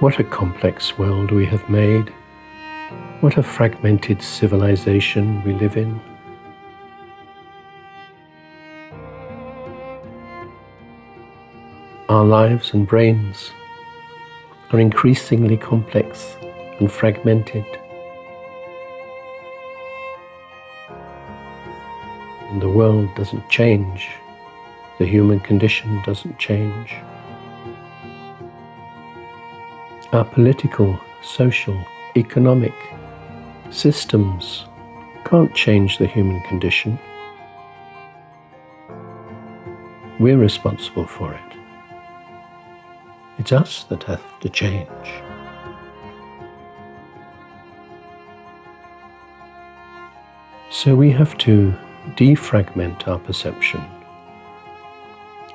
What a complex world we have made. What a fragmented civilization we live in. Our lives and brains are increasingly complex and fragmented. And the world doesn't change. The human condition doesn't change. Our political, social, economic systems can't change the human condition. We're responsible for it. It's us that have to change. So we have to defragment our perception.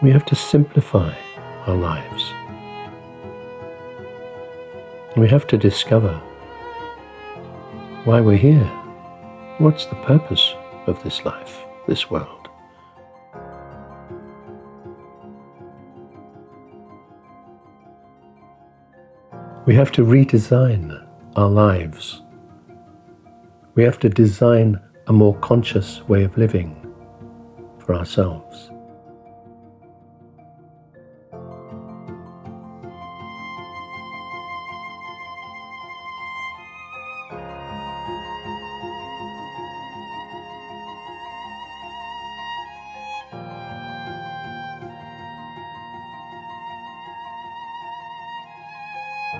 We have to simplify our lives. We have to discover why we're here. What's the purpose of this life, this world? We have to redesign our lives. We have to design a more conscious way of living for ourselves.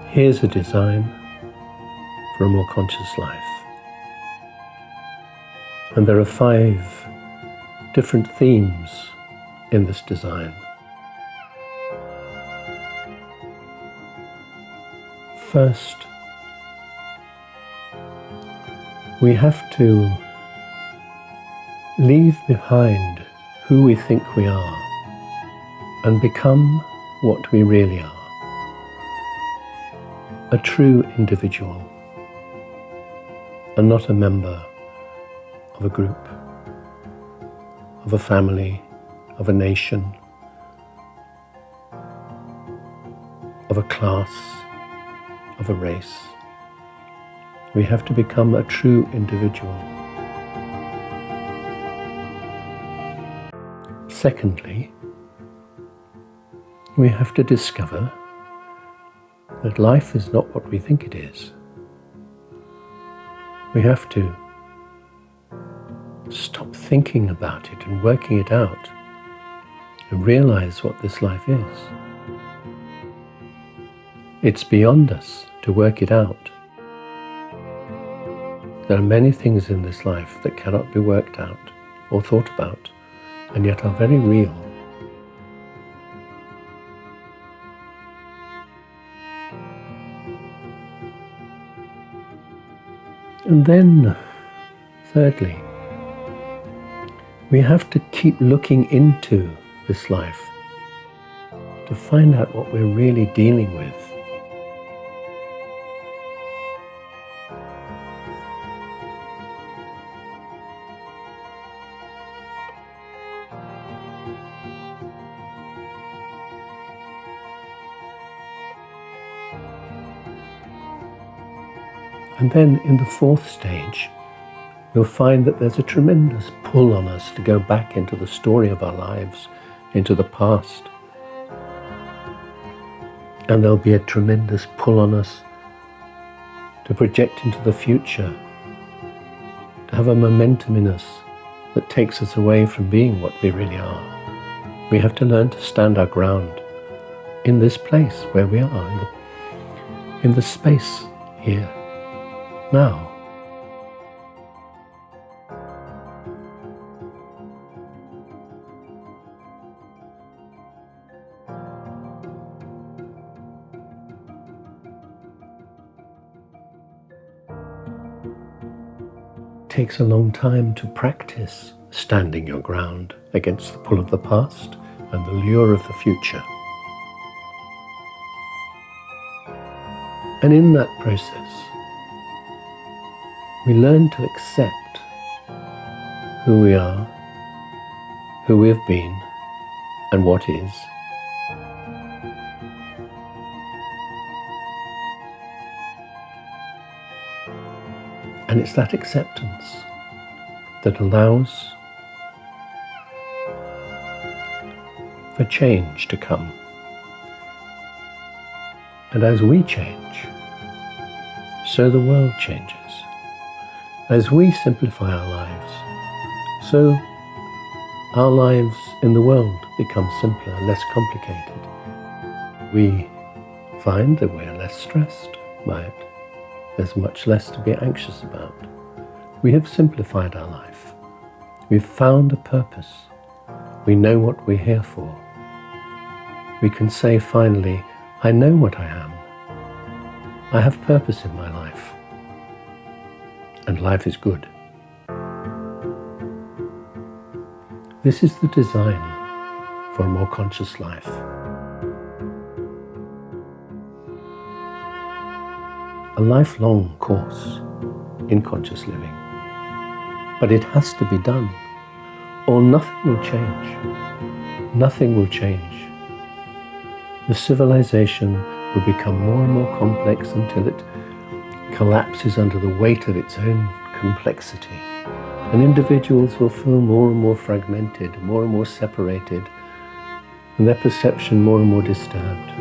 Here's a design for a more conscious life. And there are 5 different themes in this design. First, we have to leave behind who we think we are and become what we really are. A true individual, and not a member of a group, of a family, of a nation, of a class, of a race. We have to become a true individual. Secondly, we have to discover that life is not what we think it is. We have to stop thinking about it and working it out and realize what this life is. It's beyond us to work it out. There are many things in this life that cannot be worked out or thought about, and yet are very real. And then, thirdly, we have to keep looking into this life to find out what we're really dealing with. And then in the 4th stage, we'll find that there's a tremendous pull on us to go back into the story of our lives, into the past. And there'll be a tremendous pull on us to project into the future, to have a momentum in us that takes us away from being what we really are. We have to learn to stand our ground in this place where we are, in the space here, now. It takes a long time to practice standing your ground against the pull of the past and the lure of the future. And in that process, we learn to accept who we are, who we've been, and what is. And it's that acceptance that allows for change to come. And as we change, so the world changes. As we simplify our lives, so our lives in the world become simpler, less complicated. We find that we're less stressed by it. There's much less to be anxious about. We have simplified our life. We've found a purpose. We know what we're here for. We can say finally, I know what I am. I have purpose in my life. And life is good. This is the design for a more conscious life. A lifelong course in conscious living. But it has to be done, or nothing will change. Nothing will change. The civilization will become more and more complex until it collapses under the weight of its own complexity. And individuals will feel more and more fragmented, more and more separated, and their perception more and more disturbed.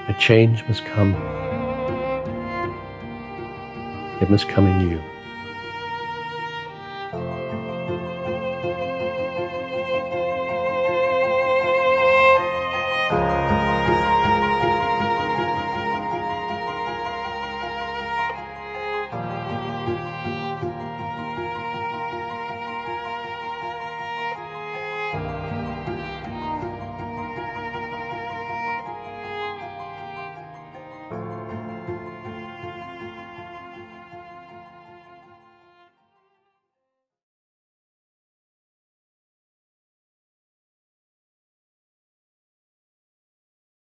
A change must come. It must come in you.